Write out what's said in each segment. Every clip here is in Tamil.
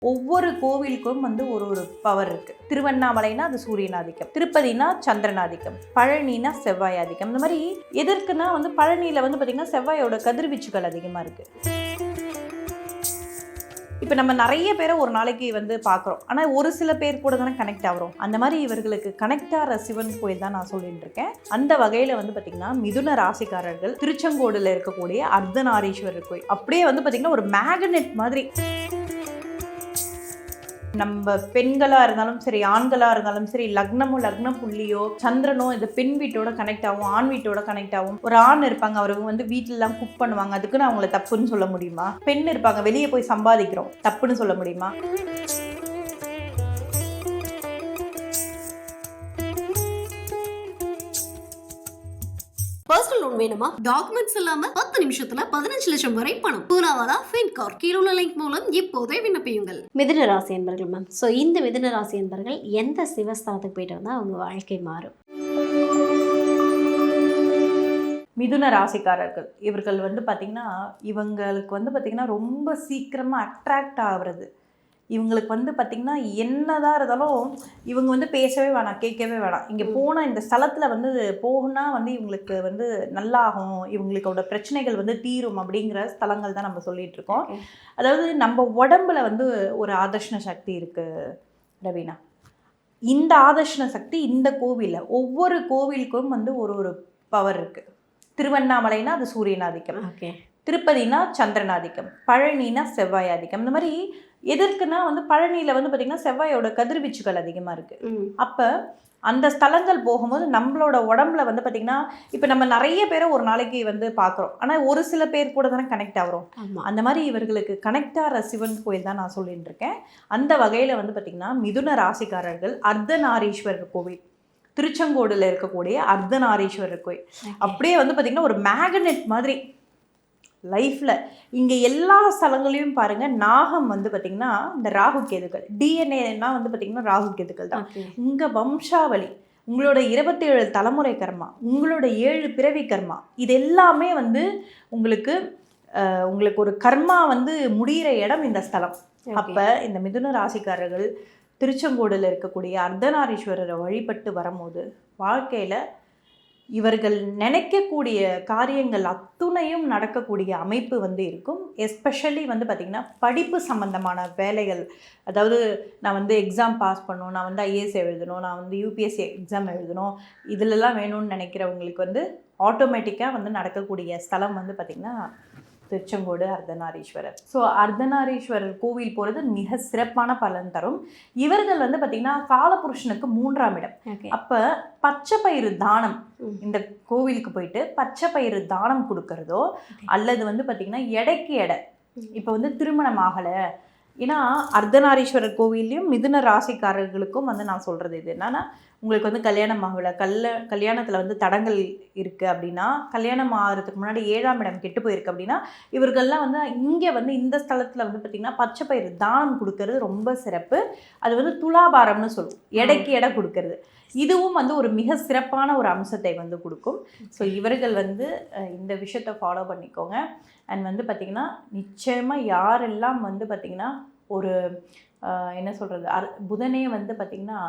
ஒவ்வொரு கோவிலுக்கும் ஒரு ஒரு பவர் இருக்கு. திருவண்ணாமலைனா அது சூரியன் ஆதிக்கம், திருப்பதினா சந்திரன் ஆதிக்கம், பழனினா செவ்வாய் ஆதிக்கம். இந்த மாதிரி எதற்குனா பழனியில பார்த்தீங்கன்னா செவ்வாயோட கதிர்வீச்சுகள் அதிகமாக இருக்கு. இப்போ நம்ம நிறைய பேரை ஒரு நாளைக்கு பார்க்குறோம், ஆனால் ஒரு சில பேர் கூட தானே கனெக்ட் ஆகிறோம். அந்த மாதிரி இவர்களுக்கு கனெக்ட் ஆகிற சிவன் கோயில் தான் நான் சொல்லிட்டு இருக்கேன். அந்த வகையில் பார்த்தீங்கன்னா மிதுன ராசிக்காரர்கள் திருச்செங்கோடில் இருக்கக்கூடிய அர்த்தநாரீஸ்வரர் கோயில் அப்படியே பார்த்தீங்கன்னா ஒரு மேக்னெட் மாதிரி. நம்ம பெண்களாக இருந்தாலும் சரி, ஆண்களாக இருந்தாலும் சரி, லக்ன புள்ளியோ சந்திரனோ இது பெண் வீட்டோட கனெக்ட் ஆகும், ஆண் வீட்டோட கனெக்ட் ஆகும். ஒரு ஆண் இருப்பாங்க, அவருக்கு வீட்டிலலாம் குக் பண்ணுவாங்க, அதுக்குன்னு அவங்கள தப்புன்னு சொல்ல முடியுமா? பெண் இருப்பாங்க, வெளியே போய் சம்பாதிக்கிறோம், தப்புன்னு சொல்ல முடியுமா? பர்சனல் லோன் வேணுமா? டாக்குமெண்ட்ஸ் இல்லாம 10 நிமிஷத்துல 15 லட்சம் வரை பணம். பூனாவாலா ஃபின்கார் கீழுள்ள லிங்க் மூலம் இப்போதே விண்ணப்பியுங்கள். மிதுன ராசி என்பர்கள் மேம். ஸோ இந்த மிதுன ராசி என்பர்கள் எந்த சிவஸ்தானத்துக்கு போயிட்டு வந்தால் அவங்க வாழ்க்கை மாறும்? மிதுன ராசிக்காரர்கள் இவர்கள் பார்த்தீங்கன்னா இவங்களுக்கு பார்த்தீங்கன்னா ரொம்ப சீக்கிரமாக அட்ராக்ட் ஆகிறது. இவங்களுக்கு பார்த்திங்கன்னா என்னதான் இருந்தாலும் இவங்க பேசவே வேணாம், கேட்கவே வேணாம். இங்கே போனால் இந்த ஸ்தலத்தில் போகுனா இவங்களுக்கு நல்லாகும், இவங்களுக்கோட பிரச்சனைகள் தீரும் அப்படிங்கிற ஸ்தலங்கள் தான் நம்ம சொல்லிகிட்ருக்கோம். அதாவது நம்ம உடம்புல ஒரு ஆதர்ஷண சக்தி இருக்குது ரவீனா. இந்த ஆதர்ஷண சக்தி இந்த கோவிலில் ஒவ்வொரு கோவிலுக்கும் ஒரு ஒரு பவர் இருக்குது. திருவண்ணாமலைனா அது சூரியன் ஆதிக்கம், திருப்பதினா சந்திரன் ஆதிக்கம், பழனினா செவ்வாய் ஆதிக்கம். இந்த மாதிரி எதற்குனா பழனியில் பார்த்தீங்கன்னா செவ்வாயோட கதிர்வீச்சுகள் அதிகமாக இருக்குது. அப்போ அந்த ஸ்தலங்கள் போகும்போது நம்மளோட உடம்புல பார்த்தீங்கன்னா இப்போ நம்ம நிறைய பேரை ஒரு நாளைக்கு பார்க்குறோம், ஆனால் ஒரு சில பேர் கூட தானே கனெக்ட் ஆகிறோம். அந்த மாதிரி இவர்களுக்கு கனெக்ட் ஆகிற சிவன் கோயில் தான் நான் சொல்லிட்டு இருக்கேன். அந்த வகையில் பார்த்தீங்கன்னா மிதுன ராசிக்காரர்கள் அர்த்தநாரீஸ்வரர் கோவில் திருச்செங்கோடில் இருக்கக்கூடிய அர்த்தநாரீஸ்வரர் கோயில் அப்படியே பார்த்தீங்கன்னா ஒரு மேக்னெட் மாதிரி லைஃப்பில். இங்கே எல்லா ஸ்தலங்களையும் பாருங்கள், நாகம் பார்த்திங்கன்னா இந்த ராகு கேதுக்கள், டிஎன்ஏனா பார்த்திங்கன்னா ராகு கேதுக்கள் தான். உங்கள் வம்சாவளி, உங்களோட 27 தலைமுறை கர்மா, உங்களோட 7 பிறவி கர்மா, இது எல்லாமே உங்களுக்கு ஒரு கர்மா முடிகிற இடம் இந்த ஸ்தலம். அப்போ இந்த மிதுன ராசிக்காரர்கள் திருச்செங்கோடில் இருக்கக்கூடிய அர்த்தநாரீஸ்வரரை வழிபட்டு வரும்போது வாழ்க்கையில் இவர்கள் நினைக்கக்கூடிய காரியங்கள் அத்துணையும் நடக்கக்கூடிய அமைப்பு இருக்கும். எஸ்பெஷலி பார்த்திங்கன்னா படிப்பு சம்மந்தமான வேலைகள், அதாவது நான் எக்ஸாம் பாஸ் பண்ணணும், நான் ஐஏஎஸ் எழுதணும், நான் யூபிஎஸ்சி எக்ஸாம் எழுதணும், இதிலெல்லாம் வேணும்னு நினைக்கிறவங்களுக்கு ஆட்டோமேட்டிக்காக நடக்கக்கூடிய ஸ்தலம் பார்த்திங்கன்னா திருச்செங்கோடு அர்த்தநாரீஸ்வரர். ஸோ அர்த்தநாரீஸ்வரர் கோவில் போகிறது மிக சிறப்பான பலன் தரும். இவர்கள் பார்த்திங்கன்னா காலபுருஷனுக்கு 3ஆம் இடம். அப்போ பச்சை பயிறு தானம், இந்த கோவிலுக்கு போயிட்டு பச்சை பயிறு தானம் கொடுக்கறதோ அல்லது பார்த்திங்கன்னா எடைக்கு எடை, இப்போ திருமணம் ஆகலை, ஏன்னா அர்த்தநாரீஸ்வரர் கோவில்லையும் மிதுன ராசிக்காரர்களுக்கும் நான் சொல்கிறது இது என்னன்னா, உங்களுக்கு கல்யாணம் ஆகலை, கல்யாணத்தில் தடங்கள் இருக்குது அப்படின்னா, கல்யாணம் ஆகிறதுக்கு முன்னாடி 7ஆம் இடம் கெட்டு போயிருக்கு அப்படின்னா, இவர்கள்லாம் இங்கே இந்த ஸ்தலத்தில் பார்த்திங்கன்னா பச்சை பயிறு தானம் கொடுக்கறது ரொம்ப சிறப்பு. அது துலாபாரம்னு சொல்லுவோம், எடைக்கு எடை கொடுக்கறது. இதுவும் ஒரு மிக சிறப்பான ஒரு அம்சத்தை கொடுக்கும். ஸோ இவர்கள் இந்த விஷயத்தை ஃபாலோ பண்ணிக்கோங்க. அண்ட் பார்த்திங்கன்னா நிச்சயமாக யாரெல்லாம் பார்த்திங்கன்னா ஒரு என்ன சொல்கிறது, புதனே பார்த்திங்கன்னா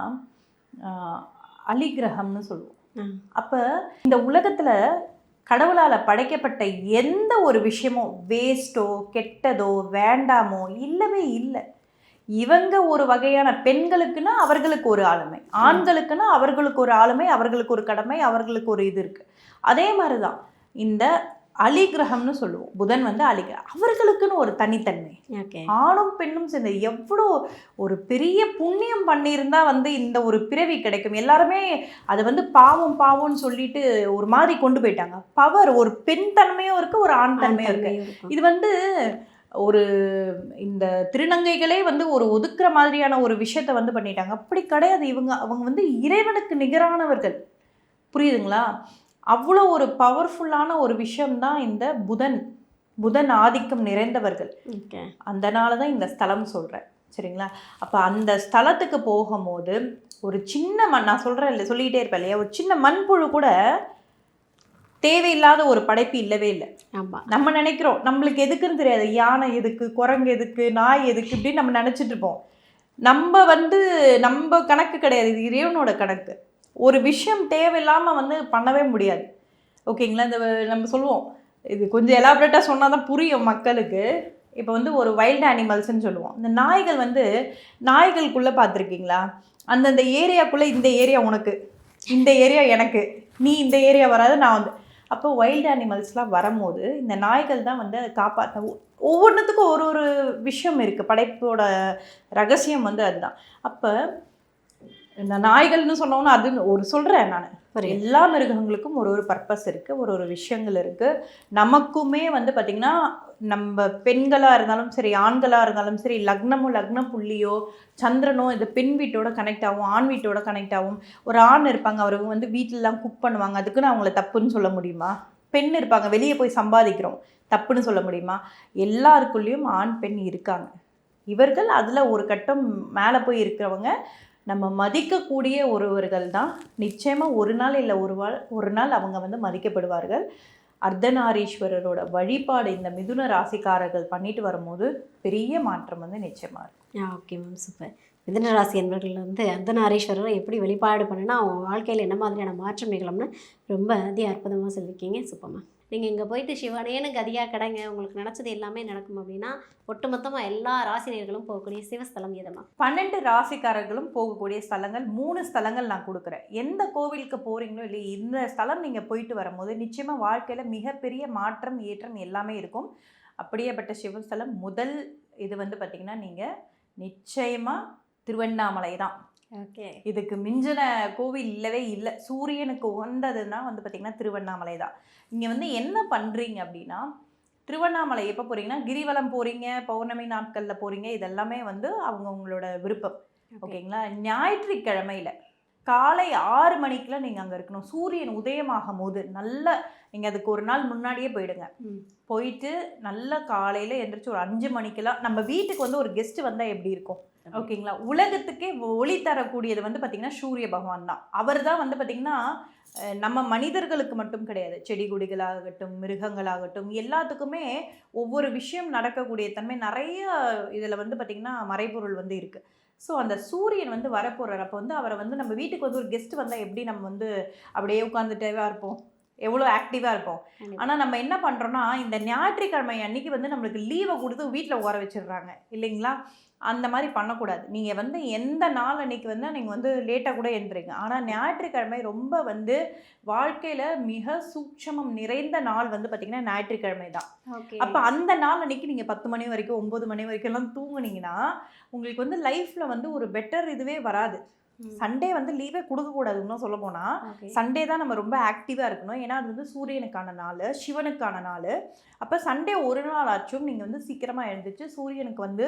அலிகிரகம்னு சொல்லுவோம். அப்போ இந்த உலகத்தில் கடவுளால் படைக்கப்பட்ட எந்த ஒரு விஷயமோ வேஸ்ட்டோ கெட்டதோ வேண்டாமோ இல்லவே இல்லை. இவங்க ஒரு வகையான பெண்களுக்குன்னா அவர்களுக்கு ஒரு ஆளுமை, ஆண்களுக்குன்னா அவர்களுக்கு ஒரு ஆளுமை, அவர்களுக்கு ஒரு கடமை, அவர்களுக்கு ஒரு இது இருக்குது. அதே மாதிரி தான் இந்த அலிகிரகம்னு சொல்லுவோம், புதன் அலிகிரகம், அவர்களுக்குன்னு ஒரு தனித்தன்மை. ஆணும் பெண்ணும் சேர்ந்து எவ்வளோ ஒரு பெரிய புண்ணியம் பண்ணியிருந்தா இந்த ஒரு பிறவி கிடைக்கும். எல்லாருமே அதை பாவம் பாவம்னு சொல்லிட்டு ஒரு மாதிரி கொண்டு போயிட்டாங்க. பவர் ஒரு பெண் தன்மையும் இருக்குது, ஒரு ஆண் தன்மையும் இருக்குது. இது ஒரு இந்த திருநங்கைகளே ஒரு ஒதுக்குற மாதிரியான ஒரு விஷயத்தை பண்ணிட்டாங்க. அப்படி கிடையாது. அவங்க இறைவனுக்கு நிகரானவர்கள், புரியுதுங்களா? அவ்வளோ ஒரு பவர்ஃபுல்லான ஒரு விஷயம்தான் இந்த புதன் ஆதிக்கம் நிறைந்தவர்கள். அதனால தான் இந்த ஸ்தலம் சொல்கிறேன், சரிங்களா? அப்போ அந்த ஸ்தலத்துக்கு போகும்போது ஒரு சின்ன மண், நான் சொல்கிறேன் இல்லை, சொல்லிகிட்டே இருப்பேன் இல்லையா, ஒரு சின்ன மண்புழு கூட தேவையில்லாத ஒரு படைப்பு இல்லவே இல்லை. ஆமாம். நம்ம நினைக்கிறோம் நம்மளுக்கு எதுக்குன்னு தெரியாது, யானை எதுக்கு, குரங்கு எதுக்கு, நாய் எதுக்கு இப்படின்னு நம்ம நினச்சிட்டு இருப்போம். நம்ம கணக்கு கிடையாது, இது இறைவனோட கணக்கு. ஒரு விஷயம் தேவையில்லாமல் பண்ணவே முடியாது. ஓகேங்களா? இந்த நம்ம சொல்லுவோம், இது கொஞ்சம் எலாபரேட்டாக சொன்னால் தான் புரியும் மக்களுக்கு. இப்போ ஒரு வைல்டு அனிமல்ஸ்ன்னு சொல்லுவோம். இந்த நாய்களுக்குள்ளே பார்த்துருக்கீங்களா? அந்தந்த ஏரியாக்குள்ளே இந்த ஏரியா உனக்கு, இந்த ஏரியா எனக்கு, நீ இந்த ஏரியா வராது, நான் அப்போ வைல்டு அனிமல்ஸ்லாம் வரும்போது இந்த நாய்கள் தான் அதை காப்பாற்ற. ஒவ்வொன்றுத்துக்கும் ஒரு ஒரு விஷயம் இருக்குது, படைப்போட ரகசியம் அதுதான். அப்போ இந்த நாய்கள்னு சொன்னோன்னா அது ஒரு சொல்கிறேன் நான், எல்லா மிருகங்களுக்கும் ஒரு ஒரு பர்பஸ் இருக்குது, ஒரு ஒரு விஷயங்கள் இருக்குது. நமக்குமே பார்த்திங்கன்னா நம்ம பெண்களாக இருந்தாலும் சரி, ஆண்களாக இருந்தாலும் சரி, லக்ன புள்ளியோ சந்திரனோ இது பெண் வீட்டோட கனெக்ட் ஆகும், ஆண் வீட்டோட கனெக்ட் ஆகும். ஒரு ஆண் இருப்பாங்க, அவங்க வீட்டிலலாம் குக் பண்ணுவாங்க, அதுக்குன்னு அவங்கள தப்புன்னு சொல்ல முடியுமா? பெண் இருப்பாங்க, வெளியே போய் சம்பாதிக்கிறோம், தப்புன்னு சொல்ல முடியுமா? எல்லாருக்குள்ளேயும் ஆண் பெண் இருக்காங்க. இவர்கள் அதில் ஒரு கட்டம் மேலே போய் இருக்கிறவங்க, நம்ம மதிக்கக்கூடிய ஒருவர்கள் தான். நிச்சயமாக ஒரு நாள் இல்லை ஒரு நாள் அவங்க மதிக்கப்படுவார்கள். அர்த்தநாரீஸ்வரரோட வழிபாடு இந்த மிதுன ராசிக்காரர்கள் பண்ணிட்டு வரும்போது பெரிய மாற்றம் நிச்சயமாக இருக்கும். Okay ma'am, super. மிதுன ராசி என்பர்கள் அர்த்தநாரீஸ்வரரை எப்படி வழிபாடு பண்ணுன்னா அவங்க வாழ்க்கையில் என்ன மாதிரியான மாற்றம் நிகழும்னு ரொம்ப அற்புதமாக சொல்லியிருக்கீங்க. Super ma'am. நீங்கள் இங்கே போயிட்டு சிவனேன்னு கதியாக கடைங்க, உங்களுக்கு நினச்சது எல்லாமே நடக்கும் அப்படின்னா ஒட்டுமொத்தமாக எல்லா ராசினியர்களும் போகக்கூடிய சிவஸ்தலம் எதுமா? 12 ராசிக்காரர்களும் போகக்கூடிய ஸ்தலங்கள் 3 ஸ்தலங்கள் நான் கொடுக்குறேன். எந்த கோவிலுக்கு போகிறீங்களோ இல்லையா, இந்த ஸ்தலம் நீங்கள் போயிட்டு வரும்போது நிச்சயமாக வாழ்க்கையில் மிகப்பெரிய மாற்றம் ஏற்றம் எல்லாமே இருக்கும். அப்படியேப்பட்ட சிவஸ்தலம் முதல் இது பார்த்திங்கன்னா நீங்கள் நிச்சயமாக திருவண்ணாமலை தான். ஓகே, இதுக்கு மிஞ்சின கோவில் இல்லவே இல்லை. சூரியனுக்கு உகந்ததுன்னா பார்த்திங்கன்னா திருவண்ணாமலை தான். இங்கே என்ன பண்ணுறீங்க அப்படின்னா, திருவண்ணாமலை எப்போ போகிறீங்கன்னா கிரிவலம் போகிறீங்க, பௌர்ணமி நாட்களில் போகிறீங்க, இதெல்லாமே அவங்கவுங்களோட விருப்பம். ஓகேங்களா? ஞாயிற்றுக்கிழமையில் காலை 6 மணிக்கெலாம் நீங்கள் அங்கே இருக்கணும். சூரியன் உதயமாகும் போது நீங்கள் அதுக்கு ஒரு நாள் முன்னாடியே போயிடுங்க. போயிட்டு நல்லா காலையில் எந்திரிச்சு ஒரு 5 மணிக்கெல்லாம் நம்ம வீட்டுக்கு ஒரு கெஸ்ட்டு வந்தால் எப்படி இருக்கும்? ஓகேங்களா? உலகத்துக்கே ஒளி தரக்கூடியது பார்த்திங்கன்னா சூரிய பகவான் தான். அவர் தான் பார்த்திங்கன்னா நம்ம மனிதர்களுக்கு மட்டும் கிடையாது, செடி கொடிகளாகட்டும், மிருகங்களாகட்டும், எல்லாத்துக்குமே ஒவ்வொரு விஷயம் நடக்கக்கூடிய தன்மை நிறைய இதில் பார்த்திங்கன்னா மறைபொருள் இருக்குது. ஸோ அந்த சூரியன் வரப்போகிறார். அப்போ அவரை நம்ம வீட்டுக்கு ஒரு கெஸ்ட் வந்தால் எப்படி நம்ம அப்படியே உட்காந்துட்டேவா இருப்போம், எவ்வளோ ஆக்டிவாக இருப்போம். ஆனால் நம்ம என்ன பண்ணுறோன்னா, இந்த ஞாயிற்றுக்கிழமை அன்றைக்கி நம்மளுக்கு லீவை கொடுத்து வீட்டில் உட்கார வச்சிடுறாங்க இல்லைங்களா? அந்த மாதிரி பண்ணக்கூடாது. நீங்கள் எந்த நாள் அன்றைக்கி நீங்கள் லேட்டாக கூட எழுந்துறீங்க. ஆனால் ஞாயிற்றுக்கிழமை ரொம்ப வாழ்க்கையில் மிக சூட்சமம் நிறைந்த நாள் பார்த்திங்கன்னா ஞாயிற்றுக்கிழமை தான். அப்போ அந்த நாள் அன்றைக்கி நீங்கள் 10 மணி வரைக்கும் 9 மணி வரைக்கும்லாம் தூங்குனீங்கன்னா உங்களுக்கு லைஃப்பில் ஒரு பெட்டர் இதுவே வராது. சண்டே லீவே கொடுக்கக்கூடாது. இன்னும் சொல்ல போனால் சண்டே தான் நம்ம ரொம்ப ஆக்டிவாக இருக்கணும். ஏன்னா அது சூரியனுக்கான நாள், சிவனுக்கான நாள். அப்போ சண்டே ஒரு நாள் ஆச்சும் நீங்கள் சீக்கிரமாக எழுந்துச்சு சூரியனுக்கு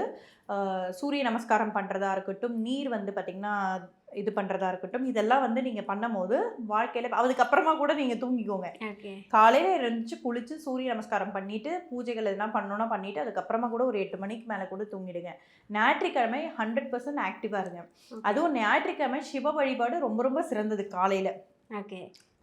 சூரிய நமஸ்காரம் பண்ணுறதா இருக்கட்டும், நீர் பார்த்திங்கன்னா இது பண்ணுறதா இருக்கட்டும், இதெல்லாம் நீங்கள் பண்ணும்போது வாழ்க்கையில் அதுக்கப்புறமா கூட நீங்கள் தூங்கிக்கோங்க. காலையில் எழுந்துச்சு குளித்து சூரிய நமஸ்காரம் பண்ணிவிட்டு பூஜைகள் எதுனா பண்ணணுன்னா பண்ணிவிட்டு அதுக்கப்புறமா கூட ஒரு 8 மணிக்கு மேலே கூட தூங்கிடுங்க. ஞாயிற்றுக்கிழமை 100% ஆக்டிவாக இருங்க. அதுவும் ஞாயிற்றுக்கிழமை சிவ வழிபாடு ரொம்ப ரொம்ப சிறந்தது. காலையில்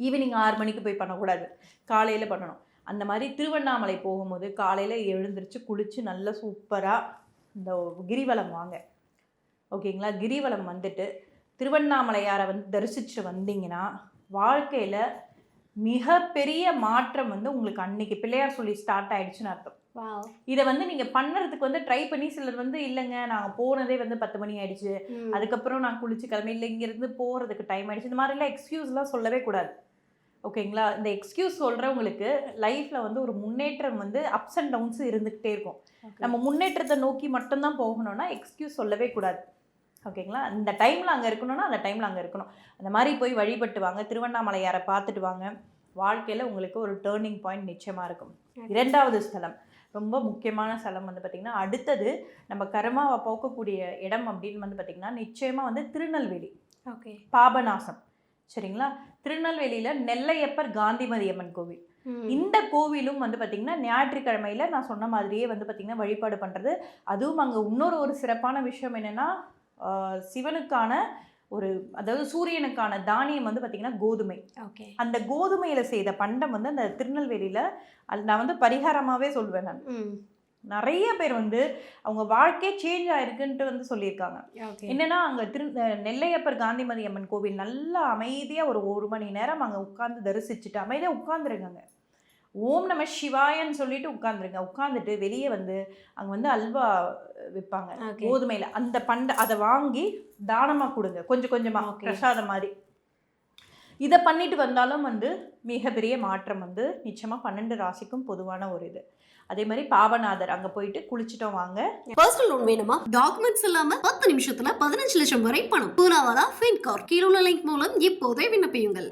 ஈவினிங் 6 மணிக்கு போய் பண்ணக்கூடாது, காலையில் பண்ணணும். அந்த மாதிரி திருவண்ணாமலை போகும்போது காலையில் எழுந்திரிச்சு குளித்து நல்லா சூப்பராக இந்த கிரிவலம் வாங்க. ஓகேங்களா? கிரிவலம் திருவண்ணாமலையாரை தரிசிச்சுட்டு வந்தீங்கன்னா வாழ்க்கையில் மிகப்பெரிய மாற்றம் உங்களுக்கு அன்னைக்கு பிள்ளையார் சொல்லி ஸ்டார்ட் ஆகிடுச்சுன்னு அர்த்தம். இதை நீங்கள் பண்ணுறதுக்கு ட்ரை பண்ணி சிலர் இல்லைங்க நாங்கள் போனதே 10 மணி ஆகிடுச்சு, அதுக்கப்புறம் நான் குளிச்சு கிளம்பி இல்லை இங்கேருந்து போகிறதுக்கு டைம் ஆகிடுச்சு, இந்த மாதிரிலாம் எக்ஸ்கியூஸ்லாம் சொல்லவே கூடாது. ஓகேங்களா? இந்த எக்ஸ்கியூஸ் சொல்கிறவங்களுக்கு லைஃப்பில் ஒரு முன்னேற்றம் அப்ஸ் அண்ட் டவுன்ஸ் இருந்துக்கிட்டே இருக்கும். நம்ம முன்னேற்றத்தை நோக்கி மட்டும்தான் போகணும்னா எக்ஸ்கியூஸ் சொல்லவே கூடாது. ஓகேங்களா? அந்த டைமில் அங்கே இருக்கணும்னா அந்த டைமில் அங்கே இருக்கணும். அந்த மாதிரி போய் வழிபட்டு வாங்க, திருவண்ணாமலையாரை பார்த்துட்டு வாங்க. வாழ்க்கையில் உங்களுக்கு ஒரு டேர்னிங் பாயிண்ட் நிச்சயமாக இருக்கும். 2வது ஸ்தலம் ரொம்ப முக்கியமான ஸ்தலம் பார்த்திங்கன்னா அடுத்தது நம்ம கர்மாவை போக்கக்கூடிய இடம் அப்படின்னு பார்த்திங்கன்னா நிச்சயமாக திருநெல்வேலி. பாபநாசம். சரிங்களா? திருநெல்வேலியில் நெல்லையப்பர் காந்திமதி அம்மன் கோவில். இந்த கோவிலும் பார்த்திங்கன்னா ஞாயிற்றுக்கிழமையில் நான் சொன்ன மாதிரியே பார்த்திங்கன்னா வழிபாடு பண்ணுறது. அதுவும் அங்கே இன்னொரு சிறப்பான விஷயம் என்னென்னா, சிவனுக்கான ஒரு அதாவது சூரியனுக்கான தானியம் வந்து பார்த்திங்கன்னா கோதுமை. ஓகே. அந்த கோதுமையில் செய்த பண்டம் வந்து அந்த திருநெல்வேலியில் அது நான் வந்து பரிகாரமாகவே சொல்லுவேன். நான் நிறைய பேர் வந்து அவங்க வாழ்க்கையே சேஞ்ச் ஆயிருக்குன்ட்டு வந்து சொல்லியிருக்காங்க. ஓகே. என்னன்னா அங்கே நெல்லையப்பர் காந்திமதி அம்மன் கோவில் நல்லா அமைதியாக ஒரு மணி நேரம் அங்கே உட்காந்து தரிசிச்சுட்டு அமைதியாக உட்காந்துருங்க. ஓம் நம சிவாயன்னு சொல்லிட்டு உட்காந்துருங்க. உட்காந்துட்டு வெளியே வந்து அங்கே வந்து அல்வா விற்பாங்க கோதுமையில். அந்த அதை வாங்கி தானமாக கொடுங்க, கொஞ்சம் கொஞ்சமாக பிரசாதம் மாதிரி. இதை பண்ணிட்டு வந்தாலும் வந்து மிகப்பெரிய மாற்றம் வந்து நிச்சயமாக 12 ராசிக்கும் பொதுவான ஒரு இது. அதே மாதிரி பாபநாதர் அங்கே போயிட்டு குளிச்சுட்டோம் வாங்க. பர்சனல் லோன் வேணுமா? டாக்குமெண்ட்ஸ் இல்லாம 10 நிமிஷத்துல 15 லட்சம் வரை பணம். பூனாவாலா ஃபின்கார். கீழே உள்ள லிங்க் மூலம் இப்போதே விண்ணப்பியுங்கள்.